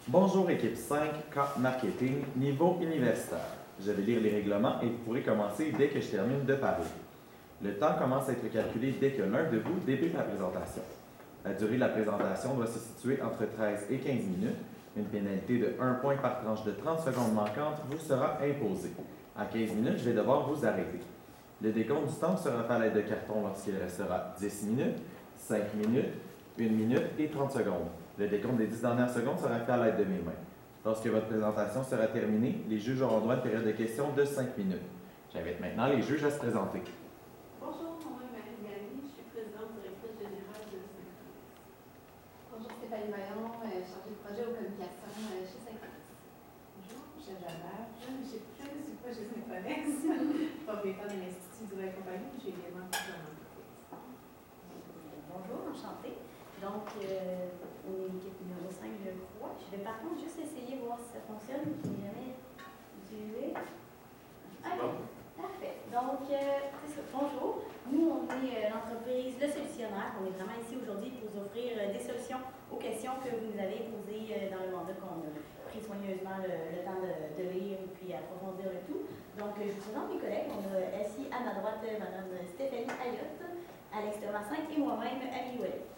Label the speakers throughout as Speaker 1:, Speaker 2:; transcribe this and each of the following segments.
Speaker 1: Bonjour équipe 5, Cap Marketing, niveau universitaire. Je vais lire les règlements et vous pourrez commencer dès que je termine de parler. Le temps commence à être calculé dès que l'un de vous débute la présentation. La durée de la présentation doit se situer entre 13 et 15 minutes. Une pénalité de 1 point par tranche de 30 secondes manquantes vous sera imposée. À 15 minutes, je vais devoir vous arrêter. Le décompte du temps sera fait à l'aide de carton lorsqu'il restera 10 minutes, 5 minutes, 1 minute et 30 secondes. Le décompte des 10 dernières secondes sera fait à l'aide de mes mains. Lorsque votre présentation sera terminée, les juges auront droit à une période de questions de 5 minutes. J'invite maintenant les juges à se présenter.
Speaker 2: Bonjour, mon nom est Marie Gagné, je suis présidente directrice générale de Saint-Denis.
Speaker 3: Bonjour, Stéphanie Maillon, chargée de projet aux communications chez Synchronex.
Speaker 2: Bonjour, Michel Jalbert, je suis plein de projet Synchronex, propriétaire de l'Institut du Vrai Compagnie, j'ai également fait en entreprise.
Speaker 4: Bonjour, enchantée. Donc, on est l'équipe numéro 5, je crois. Je vais par contre juste essayer de voir si ça fonctionne. Je n'ai jamais utilisé. OK, parfait. Donc, c'est ça. Bonjour. Nous, on est l'entreprise Le Solutionnaire. On est vraiment ici aujourd'hui pour vous offrir des solutions aux questions que vous nous avez posées dans le mandat qu'on a pris soigneusement le temps de lire et puis approfondir le tout. Donc, je vous présente mes collègues. On a ici à ma droite Mme Stéphanie Ayotte, Alex Thomas-5 et moi-même, Amélie Ouellet.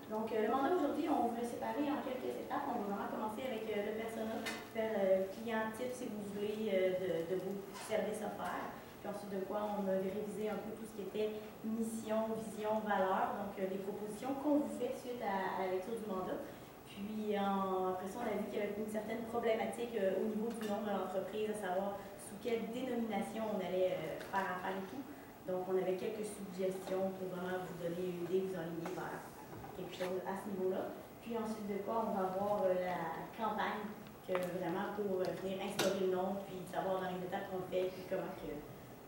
Speaker 4: Donc, le mandat aujourd'hui, on va le séparer en quelques étapes. On va vraiment commencer avec le persona, faire client type, si vous voulez, de vos services offerts. Puis ensuite de quoi, on a révisé un peu tout ce qui était mission, vision, valeur, donc les propositions qu'on vous fait suite à la lecture du mandat. Puis après ça, on a vu qu'il y avait une certaine problématique au niveau du nom de l'entreprise, à savoir sous quelle dénomination on allait faire affaire et tout. Donc, on avait quelques suggestions pour vraiment vous donner une idée, vous enligner vers quelque chose à ce niveau-là. Puis ensuite de quoi, on va voir la campagne que vraiment pour venir instaurer le nom, puis savoir dans les étapes qu'on fait, puis comment que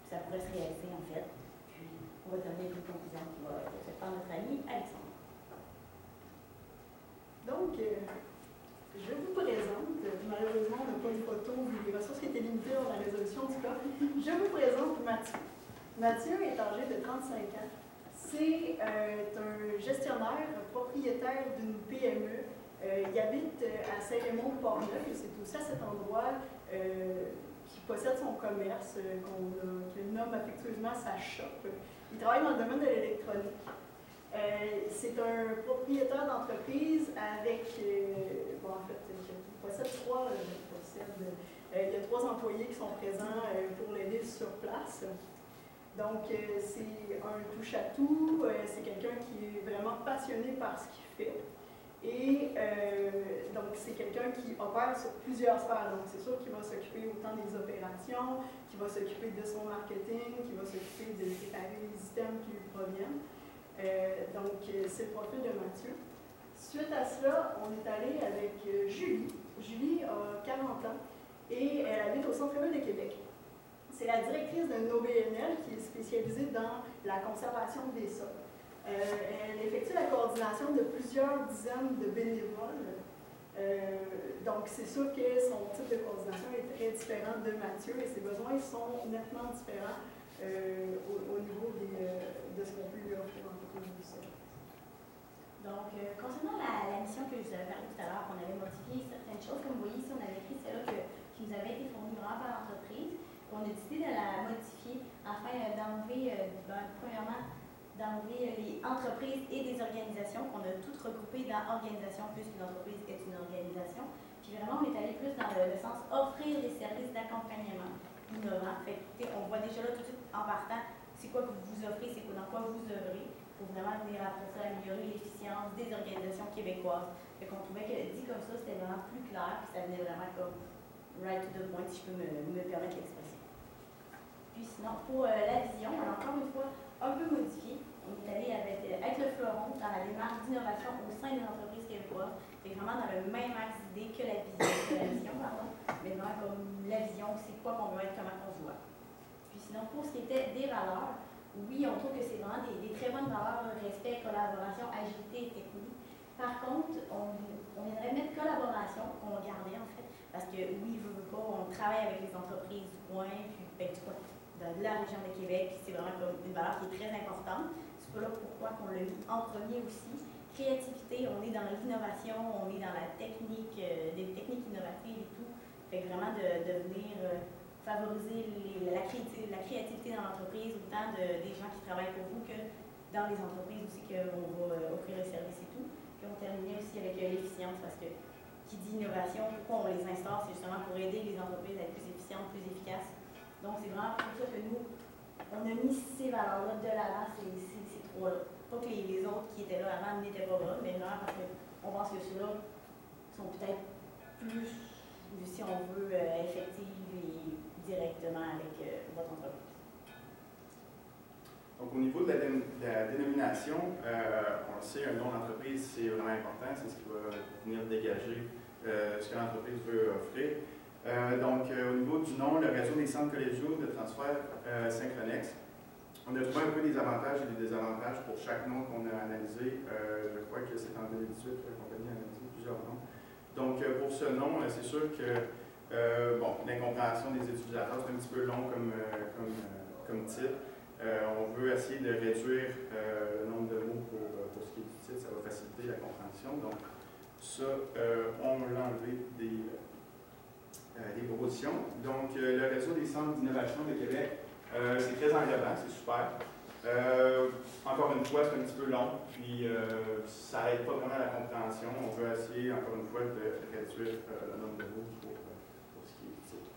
Speaker 4: ça pourrait se réaliser en fait. Puis on va donner une conclusion qui va être faite par notre ami Alexandre.
Speaker 5: Donc, je vous présente, malheureusement on n'a pas de photo, les ressources qui étaient limitées dans la résolution du cas. Je vous présente Mathieu. Mathieu est âgé de 35 ans. C'est un gestionnaire, propriétaire d'une PME. Il habite à Saint-Raymond-Port-Neuf et c'est aussi à cet endroit qu'il possède son commerce, qu'il nomme affectueusement sa shop. Il travaille dans le domaine de l'électronique. C'est un propriétaire d'entreprise avec, bon en fait, il possède il y a 3 employés qui sont présents pour l'aider sur place. Donc, c'est un touche-à-tout, c'est quelqu'un qui est vraiment passionné par ce qu'il fait. Et donc, c'est quelqu'un qui opère sur plusieurs sphères. Donc, c'est sûr qu'il va s'occuper autant des opérations, qu'il va s'occuper de son marketing, qu'il va s'occuper de réparer les items qui lui proviennent. Donc, c'est le profil de Mathieu. Suite à cela, on est allé avec Julie. Julie a 40 ans et elle habite au centre-ville de Québec. C'est la directrice d'un OBNL qui est spécialisée dans la conservation des sols. Elle effectue la coordination de plusieurs dizaines de bénévoles. Donc, c'est sûr que son type de coordination est très différent de Mathieu et ses besoins sont nettement différents au niveau de ce qu'on peut lui offrir en termes de sol.
Speaker 4: Donc, concernant la mission que je vous avais parlé tout à l'heure, qu'on avait modifié certaines choses, comme vous voyez ici, on avait écrit celle-là qui nous avait été fournie vraiment par l'entreprise. On a décidé de la modifier afin d'enlever, premièrement, d'enlever les entreprises et des organisations qu'on a toutes regroupées dans organisation, puisqu'une entreprise est une organisation. Puis vraiment, on est allé plus dans le sens offrir des services d'accompagnement innovants. Fait que, on voit déjà là tout de suite en partant, c'est quoi que vous offrez, c'est quoi, dans quoi vous œuvrez, pour vraiment venir après ça améliorer l'efficience des organisations québécoises. Fait qu'on trouvait que dit comme ça, c'était vraiment plus clair, puis ça venait vraiment comme right to the point, si je peux me permettre l'expression. Puis sinon, pour la vision, on a encore une fois un peu modifié. On est allé avec le fleuron dans la démarche d'innovation au sein des entreprises québécoises. C'est vraiment dans le même axe d'idée que la vision, mais vraiment comme la vision, c'est quoi qu'on veut être, comment on se voit. Puis sinon, pour ce qui était des valeurs, oui, on trouve que c'est vraiment des très bonnes valeurs, respect, collaboration, agilité et technique. Par contre, on aimerait mettre collaboration, qu'on va garder en fait, parce que oui, on travaille avec les entreprises du coin, puis du coin, de la région de Québec. C'est vraiment comme une valeur qui est très importante. C'est pas là pourquoi on l'a mis en premier aussi. Créativité, on est dans l'innovation, on est dans la technique, des techniques innovatives et tout. Fait que vraiment de venir favoriser la créativité dans l'entreprise, autant des gens qui travaillent pour vous que dans les entreprises aussi qu'on va offrir le service et tout. Puis on terminait aussi avec l'efficience parce que qui dit innovation, pourquoi on les instaure, c'est justement pour aider les entreprises à être plus efficientes, plus efficaces. Donc c'est vraiment pour ça que nous, on a mis ces valeurs-là de l'avant, ces trois-là. Pas que les autres qui étaient là avant n'étaient pas bonnes, mais vraiment parce qu'on pense que ceux-là sont peut-être plus, si on veut, effectives et directement avec votre entreprise.
Speaker 6: Donc, au niveau de la dénomination, on le sait, un nom d'entreprise, c'est vraiment important. C'est ce qui va venir dégager ce que l'entreprise veut offrir. Au niveau du nom, le réseau des centres collégiaux de transfert Synchronex, on a trouvé un peu des avantages et des désavantages pour chaque nom qu'on a analysé. Je crois que c'est en 2018 que la compagnie a analysé plusieurs noms. Donc, pour ce nom, c'est sûr que l'incompréhension des utilisateurs, c'est un petit peu long comme titre. On veut essayer de réduire le nombre de mots pour ce qui est du titre, ça va faciliter la compréhension. Donc, ça, on l'a enlevé des propositions. Donc, le réseau des centres d'innovation de Québec, c'est très englobant, c'est super. Encore une fois, c'est un petit peu long, puis ça n'aide pas vraiment la compréhension. On veut essayer, encore une fois, de réduire le nombre de mots pour ce qui est du titre.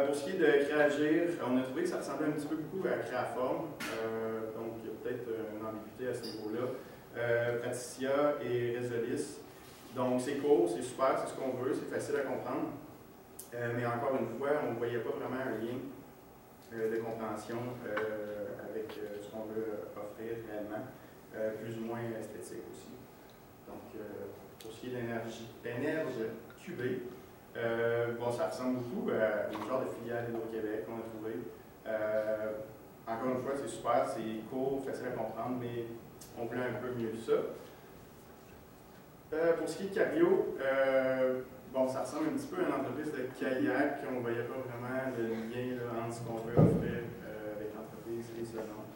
Speaker 6: Pour ce qui est de Créagir, on a trouvé que ça ressemblait un petit peu beaucoup à Créaforme, donc il y a peut-être une ambiguïté à ce niveau-là. Praticia et Resolis. Donc c'est court, c'est super, c'est ce qu'on veut, c'est facile à comprendre. Mais encore une fois, on ne voyait pas vraiment un lien de compréhension avec ce qu'on veut offrir réellement, plus ou moins esthétique aussi. Donc pour ce qui est d'énergie cubée, ça ressemble beaucoup à une genre de filiale d'Hydro-Québec qu'on a trouvé. Encore une fois, c'est super, c'est court, facile à comprendre, mais on voulait un peu mieux ça. Pour ce qui est de Cabrio, ça ressemble un petit peu à une entreprise de kayak. On ne voyait pas vraiment le lien entre ce qu'on veut offrir avec l'entreprise et ce nom.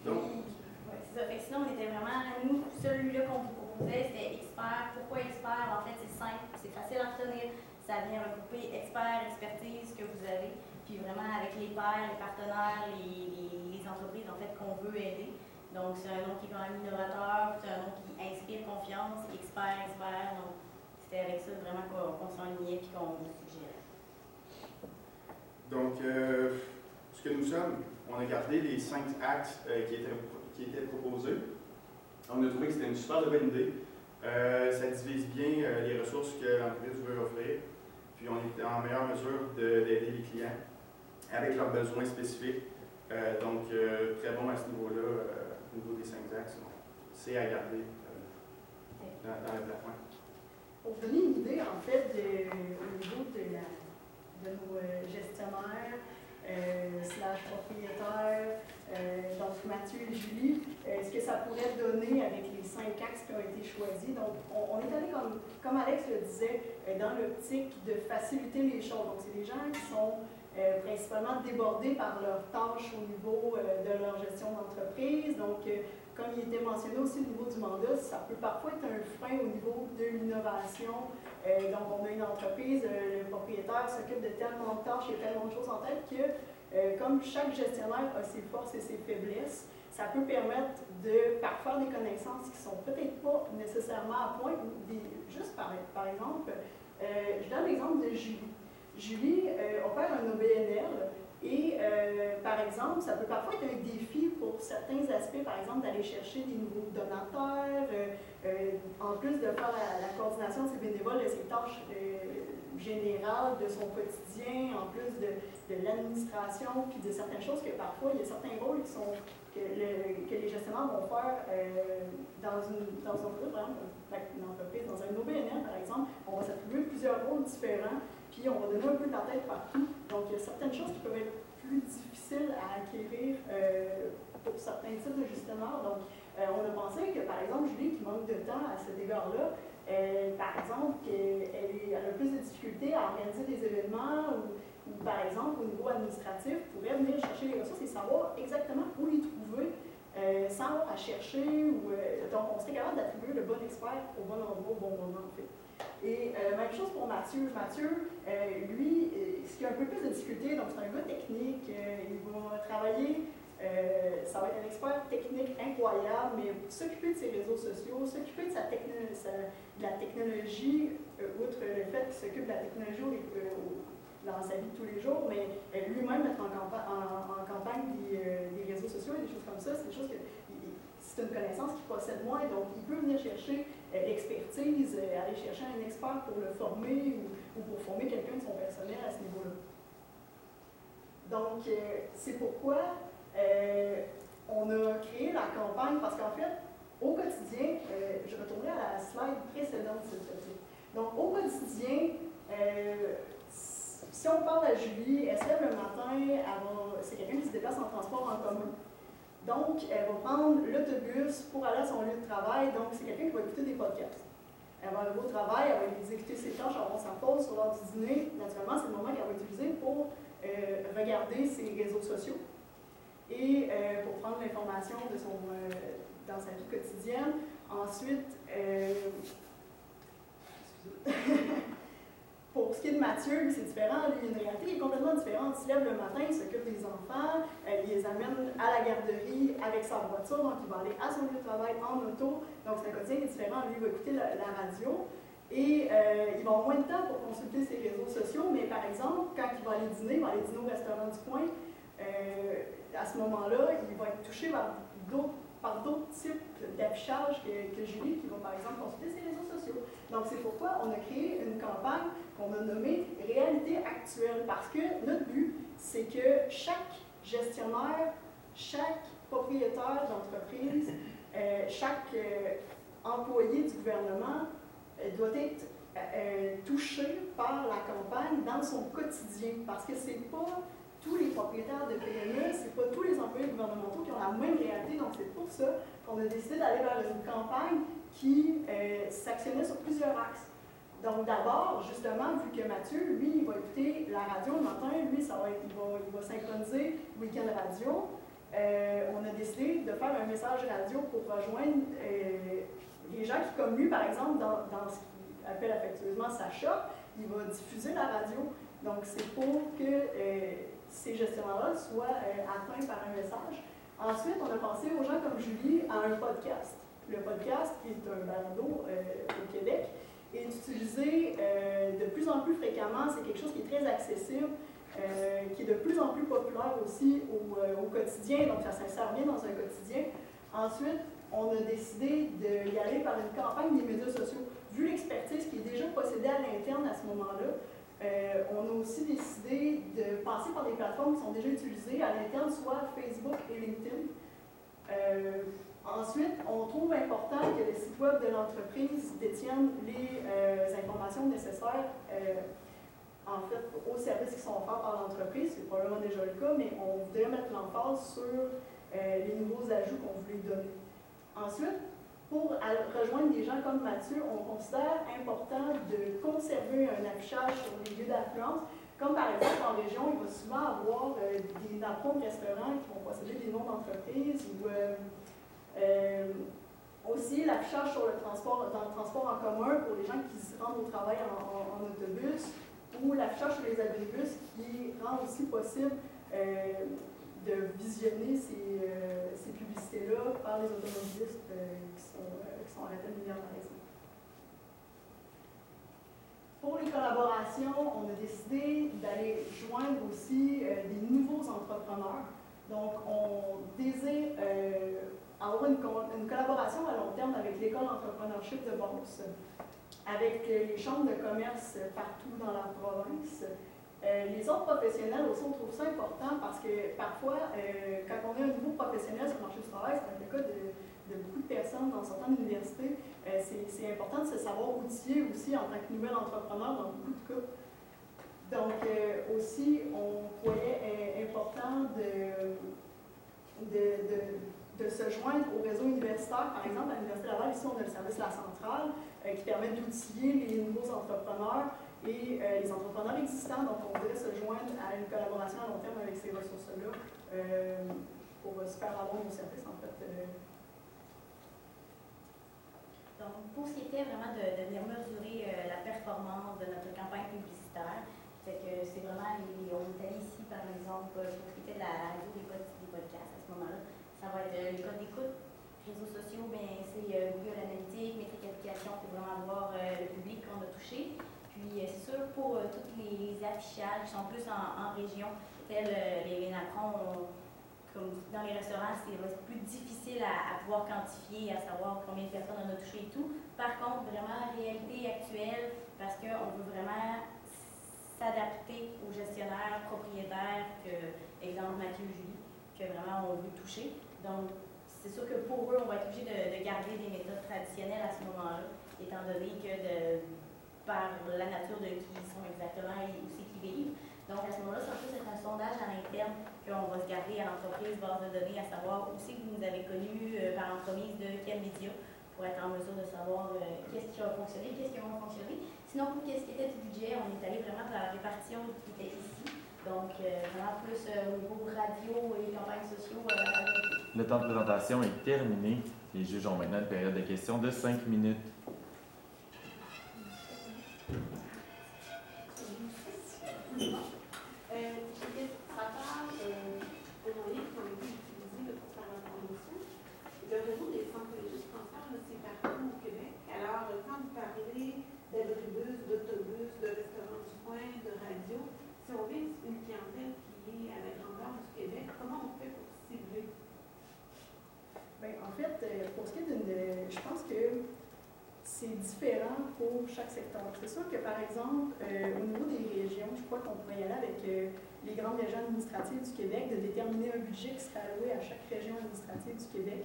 Speaker 6: Donc,
Speaker 4: oui, c'est ça. Fait que sinon, on était vraiment, nous, celui-là qu'on vous proposait, c'était expert. Pourquoi expert? En fait, c'est simple, c'est facile à retenir. Ça vient regrouper expert, expertise que vous avez, puis vraiment avec les pairs, les partenaires, les entreprises en fait qu'on veut aider. Donc, c'est un nom qui est quand même innovateur, c'est un nom qui inspire confiance, expert. Donc, c'était avec ça vraiment qu'on s'enlignait et qu'on vous suggérait.
Speaker 6: Donc, ce que nous sommes, on a gardé les 5 axes qui étaient proposés. On a trouvé que c'était une super bonne idée. Ça divise bien les ressources que l'entreprise veut offrir. Puis, on est en meilleure mesure d'aider les clients avec leurs besoins spécifiques. Très bon à ce niveau-là. Au niveau des 5 axes, c'est à garder dans le plafond.
Speaker 5: Pour vous donner une idée, en fait, au niveau de nos gestionnaires, propriétaires, donc Mathieu et Julie, ce que ça pourrait donner avec les 5 axes qui ont été choisis. Donc, on est allé, comme Alex le disait, dans l'optique de faciliter les choses. Donc, c'est des gens qui sont principalement débordés par leurs tâches au niveau de leur gestion d'entreprise. Donc, comme il était mentionné aussi au niveau du mandat, ça peut parfois être un frein au niveau de l'innovation. Donc, on a une entreprise, le propriétaire s'occupe de tellement de tâches et tellement de choses en tête que, comme chaque gestionnaire a ses forces et ses faiblesses, ça peut permettre de parfaire des connaissances qui ne sont peut-être pas nécessairement à point. Juste par exemple, je donne l'exemple de Julie. Julie opère un OBNL et, par exemple, ça peut parfois être un défi pour certains aspects, par exemple, d'aller chercher des nouveaux donateurs, en plus de faire la coordination de ses bénévoles, de ses tâches générales, de son quotidien, en plus de l'administration, puis de certaines choses que parfois, il y a certains rôles que les gestionnaires vont faire dans une entreprise, par exemple, dans un OBNL, par exemple, on va s'attribuer plusieurs rôles différents, puis on va donner un peu de la tête partout. Donc, il y a certaines choses qui peuvent être plus difficiles à acquérir pour certains types de gestionnaires. Donc, on a pensé que, par exemple, Julie, qui manque de temps à cet égard-là, par exemple, qu'elle a plus de difficultés à organiser des événements ou ou par exemple au niveau administratif, pourrait venir chercher les ressources et savoir exactement où les trouver sans avoir à chercher. Donc, on serait capable d'attribuer le bon expert au bon endroit, au bon moment, en fait. Et même chose pour Mathieu. Mathieu, lui, ce qui a un peu plus de difficulté, donc c'est un gars technique, il va travailler, ça va être un expert technique incroyable, mais s'occuper de ses réseaux sociaux, s'occuper de la technologie, outre le fait qu'il s'occupe de la technologie dans sa vie de tous les jours, mais lui-même mettre en campagne des réseaux sociaux et des choses comme ça, c'est des choses que c'est une connaissance qu'il possède moins, donc il peut venir chercher l'expertise, aller chercher un expert pour le former ou pour former quelqu'un de son personnel à ce niveau-là. Donc, c'est pourquoi on a créé la campagne, parce qu'en fait, au quotidien, je retournerai à la slide précédente, s'il te plaît. Donc, au quotidien, si on parle à Julie, elle se lève le matin, c'est quelqu'un qui se déplace en transport en commun. Donc, elle va prendre l'autobus pour aller à son lieu de travail. Donc, c'est quelqu'un qui va écouter des podcasts. Elle va arriver au travail, elle va exécuter ses tâches, avoir sa pause sur l'heure du dîner. Naturellement, c'est le moment qu'elle va utiliser pour regarder ses réseaux sociaux et pour prendre l'information dans sa vie quotidienne. Ensuite, pour ce qui est de Mathieu, lui, c'est différent. Lui, il a une réalité qui est complètement différente. Il se lève le matin, il s'occupe des enfants, il les amène à la garderie avec sa voiture, donc il va aller à son lieu de travail en auto. Donc, c'est un quotidien qui est différent. Lui, il va écouter la radio et il va avoir moins de temps pour consulter ses réseaux sociaux, mais par exemple, quand il va aller dîner au restaurant du coin, à ce moment-là, il va être touché par d'autres types d'affichage que Julie, qui va par exemple consulter ses réseaux sociaux. Donc, c'est pourquoi on a créé une campagne qu'on a nommée Réalité actuelle, parce que notre but, c'est que chaque gestionnaire, chaque propriétaire d'entreprise, chaque employé du gouvernement doit être touché par la campagne dans son quotidien, parce que c'est pas tous les propriétaires de PME, c'est pas tous les employés gouvernementaux qui ont la même réalité, donc c'est pour ça qu'on a décidé d'aller vers une campagne qui s'actionnait sur plusieurs axes. Donc d'abord, justement, vu que Mathieu, lui, il va écouter la radio le matin, lui, il va synchroniser Week-end Radio. On a décidé de faire un message radio pour rejoindre les gens qui, comme lui, par exemple, dans ce qu'il appelle affectueusement sa shop, il va diffuser la radio. Donc c'est pour que ces gestionnaires-là soient atteints par un message. Ensuite, on a pensé aux gens comme Julie à un podcast. Le podcast, qui est un balado au Québec, est utilisé de plus en plus fréquemment. C'est quelque chose qui est très accessible, qui est de plus en plus populaire aussi au quotidien, donc ça s'insère bien dans un quotidien. Ensuite, on a décidé d'y aller par une campagne des médias sociaux. Vu l'expertise qui est déjà possédée à l'interne à ce moment-là, on a aussi décidé de passer par des plateformes qui sont déjà utilisées à l'interne, soit Facebook et LinkedIn. Ensuite, on trouve important que les sites web de l'entreprise détiennent les informations nécessaires en fait, aux services qui sont offerts par l'entreprise. C'est probablement déjà le cas, mais on voudrait mettre l'emphase sur les nouveaux ajouts qu'on voulait donner. Ensuite, pour rejoindre des gens comme Mathieu, on considère important de conserver un affichage sur les lieux d'affluence. Comme par exemple en région, il va souvent avoir des patrons de restaurants qui vont posséder des noms d'entreprise ou aussi l'affichage sur dans le transport en commun pour les gens qui se rendent au travail en autobus, ou l'affichage sur les abribus qui rend aussi possible de visionner ces publicités-là par les automobilistes qui sont arrêtés de lumière, par exemple. Pour les collaborations, on a décidé d'aller joindre aussi des nouveaux entrepreneurs. Donc, on désire avoir une collaboration à long terme avec l'École d'entrepreneurship de Beauce, avec les chambres de commerce partout dans la province. Les autres professionnels aussi, on trouve ça important parce que parfois, quand on est un nouveau professionnel sur le marché du travail, c'est le cas de beaucoup de personnes dans certaines universités, c'est important de se savoir outiller aussi en tant que nouvel entrepreneur dans beaucoup de cas. Donc, aussi, on croyait important de se joindre au réseau universitaire. Par exemple, à l'Université Laval, ici, on a le service La Centrale qui permet d'outiller les nouveaux entrepreneurs et les entrepreneurs existants, donc on voudrait se joindre à une collaboration à long terme avec ces ressources-là pour se faire avoir nos services, en fait.
Speaker 4: Donc, pour ce qui était vraiment de venir mesurer la performance de notre campagne publicitaire, c'est que c'est vraiment, on est allé ici, par exemple, pour ce qui était de la radio des podcasts à ce moment-là. Ça va être les codes d'écoute, réseaux sociaux, bien, c'est Google Analytics, métriques applications pour vraiment voir le public qu'on a touché. Puis, c'est sûr, pour tous les affichages qui sont plus en région, tels les Nacrons, comme dans les restaurants, c'est plus difficile à pouvoir quantifier, à savoir combien de personnes on a touché et tout. Par contre, vraiment, réalité actuelle, parce qu'on veut vraiment s'adapter aux gestionnaires, propriétaires, exemple Mathieu et Julie, que vraiment on veut toucher. Donc, c'est sûr que pour eux, on va être obligé de garder des méthodes traditionnelles à ce moment-là, étant donné que par la nature de qui ils sont exactement et aussi qui vivent. Donc, à ce moment-là, ça peut être un sondage à l'interne qu'on va se garder à l'entreprise, base de données, à savoir aussi que vous nous avez connu par l'entremise de quel média, pour être en mesure de savoir qu'est-ce qui a fonctionné, qu'est-ce qui a moins fonctionné. Sinon, pour qu'est-ce qui était du budget, on est allé vraiment dans la répartition qui était ici. Donc, vraiment plus au niveau radio et campagnes sociaux.
Speaker 1: Le temps de présentation est terminé. Les juges ont maintenant une période de questions de 5 minutes.
Speaker 2: Le réseau des centres légistes transferts, c'est partout au Québec. Alors, quand vous parlez d'abribus, d'autobus, de restaurants du coin, de radio, si on vise une clientèle qui est à la grandeur du Québec, comment on fait pour cibler?
Speaker 5: Bien, en fait, pour ce qui est je pense que c'est différent pour chaque secteur. C'est sûr que, par exemple, au niveau des régions, je crois qu'on pourrait y aller avec les grandes régions administratives du Québec, de déterminer un budget qui serait alloué à chaque région administrative du Québec.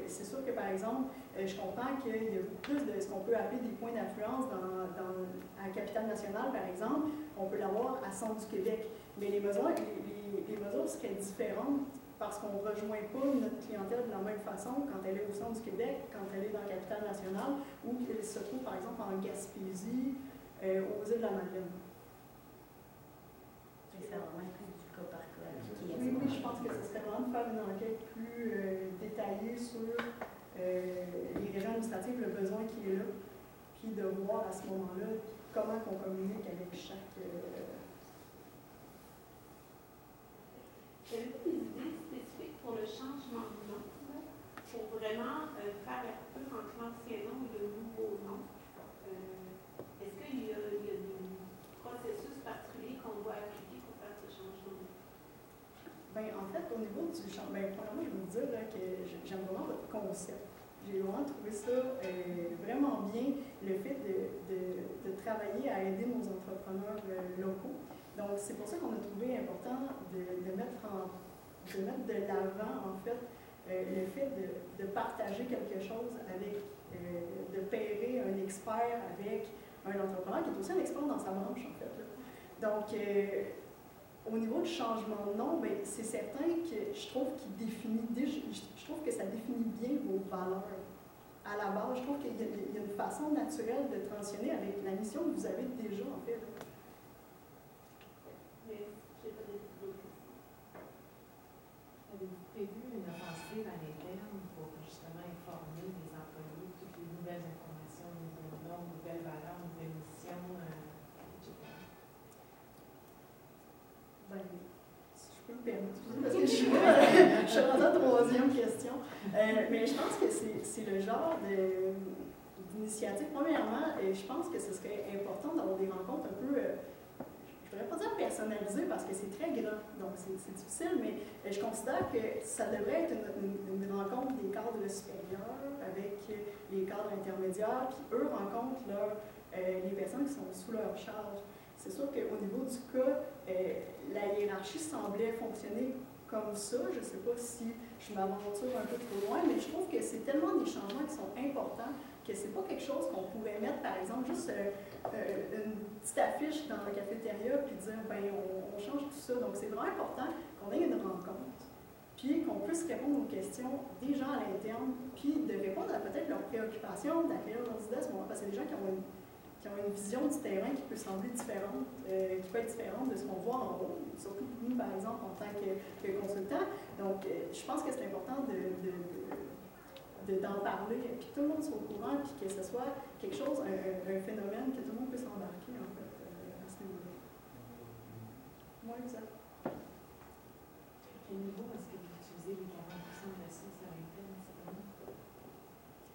Speaker 5: C'est sûr que, par exemple, je comprends qu'il y a plus de ce qu'on peut appeler des points d'influence à la capitale nationale, par exemple. On peut l'avoir à Centre du Québec. Mais les mesures seraient différentes parce qu'on ne rejoint pas notre clientèle de la même façon quand elle est au Centre du Québec, quand elle est dans la capitale nationale, ou qu'elle se trouve, par exemple, en Gaspésie, aux îles de la Madeleine.
Speaker 4: C'est vraiment plus du cas par cas.
Speaker 5: Oui, je pense que ce serait vraiment de faire une enquête plus détaillée sur les régions administratives, le besoin qui est là, puis de voir à ce moment-là comment on communique avec chaque...
Speaker 2: Avez-vous des idées spécifiques pour le changement de nom, pour vraiment faire la coupure entre l'ancien nom et le nouveau nom? Est-ce qu'il y a des processus particuliers qu'on doit appliquer pour faire ce changement?
Speaker 5: Bien, en fait, au niveau du changement, premièrement, je veux vous dire là, que j'aime vraiment votre concept. J'ai vraiment trouvé ça vraiment bien, le fait de travailler à aider nos entrepreneurs locaux. Donc, c'est pour ça qu'on a trouvé important de mettre de l'avant, en fait, le fait de partager quelque chose avec, de pairer un expert avec un entrepreneur qui est aussi un expert dans sa branche, en fait. Là. Donc, au niveau du changement de nom, ben, c'est certain que je trouve que ça définit bien vos valeurs. À la base, je trouve qu'il y a une façon naturelle de transitionner avec la mission que vous avez déjà, en fait. Là.
Speaker 2: Mais je n'ai pas d'autres questions.
Speaker 7: Avez-vous prévu une offensive à l'interne pour justement informer les employés de toutes les nouvelles informations, nouveaux noms, nouvelles valeurs, nouvelles missions, etc.?
Speaker 5: Ben, si je peux me permettre, parce que je suis rendue à la troisième question. Mais je pense que c'est le genre d'initiative. Premièrement, je pense que ce serait important d'avoir des rencontres un peu, je ne voudrais pas dire personnalisées parce que c'est très grand, donc c'est difficile, mais je considère que ça devrait être une rencontre des cadres supérieurs avec les cadres intermédiaires, puis eux rencontrent les personnes qui sont sous leur charge. C'est sûr qu'au niveau du cas, la hiérarchie semblait fonctionner comme ça. Je ne sais pas si je m'aventure un peu trop loin, mais je trouve que c'est tellement des changements qui sont importants que c'est pas quelque chose qu'on pourrait mettre, par exemple, juste une petite affiche dans la cafétéria puis dire, ben on change tout ça. Donc, c'est vraiment important qu'on ait une rencontre, puis qu'on puisse répondre aux questions des gens à l'interne, puis de répondre à peut-être leurs préoccupations, d'accueillir leurs idées à ce moment, parce que c'est des gens qui qui ont une vision du terrain qui peut sembler différente, qui peut être différente de ce qu'on voit en haut, surtout nous, par exemple, en tant que consultants. Donc, je pense que c'est important d'en parler, puis que tout le monde soit au courant, puis que ce soit quelque chose, un phénomène que tout le monde peut s'embarquer, en fait, à ce niveau-là. Moi, exact.
Speaker 7: À quel niveau est-ce que vous utilisez les 40% de ressources à l'interne?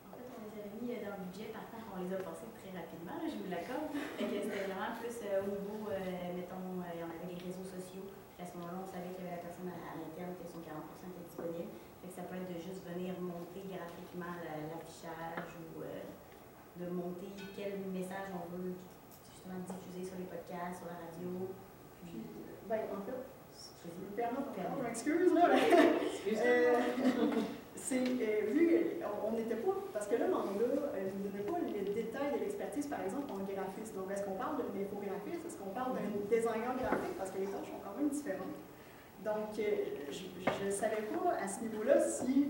Speaker 4: En fait, on les avait mis dans le budget, par contre, on les a passés très rapidement, là, je vous l'accorde. C'était vraiment plus au niveau, mettons, il y en avait les réseaux sociaux. Puis à ce moment-là, on savait qu'il y avait la personne à l'interne, que son 40% était disponible. Fait que ça peut être de juste venir monter graphiquement l'affichage ou de monter quel message on veut justement diffuser sur les podcasts, sur la radio. Puis,
Speaker 5: En fait, je me permets, je m'excuse, là, c'est vu on n'était pas, parce que là, l'angle, je ne donnais pas les détails de l'expertise, par exemple, en graphiste. Donc, est-ce qu'on parle d'un infographiste? Est-ce qu'on parle d'un designer graphique? Parce que les tâches sont quand même différentes. Donc, je ne savais pas à ce niveau-là si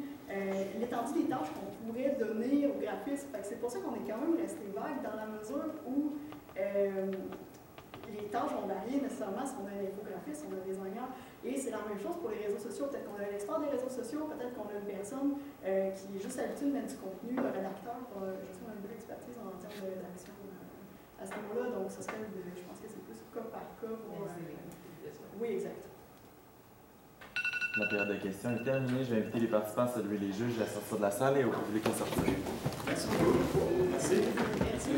Speaker 5: l'étendue des tâches qu'on pourrait donner aux graphistes. C'est pour ça qu'on est quand même resté vague dans la mesure où les tâches vont varier nécessairement si on a un infographiste, si on a un designer. Et c'est la même chose pour les réseaux sociaux. Peut-être qu'on a un expert des réseaux sociaux, peut-être qu'on a une personne qui est juste habituée de mettre du contenu, un rédacteur, je sais, on a une belle expertise en termes de rédaction à ce niveau-là. Donc, ce serait, je pense que c'est plus cas par cas pour. Oui, exact.
Speaker 1: La période de questions est terminée. Je vais inviter les participants à saluer les juges à sortir de la salle et au public à sortir.
Speaker 6: Merci beaucoup. Merci.
Speaker 5: Merci.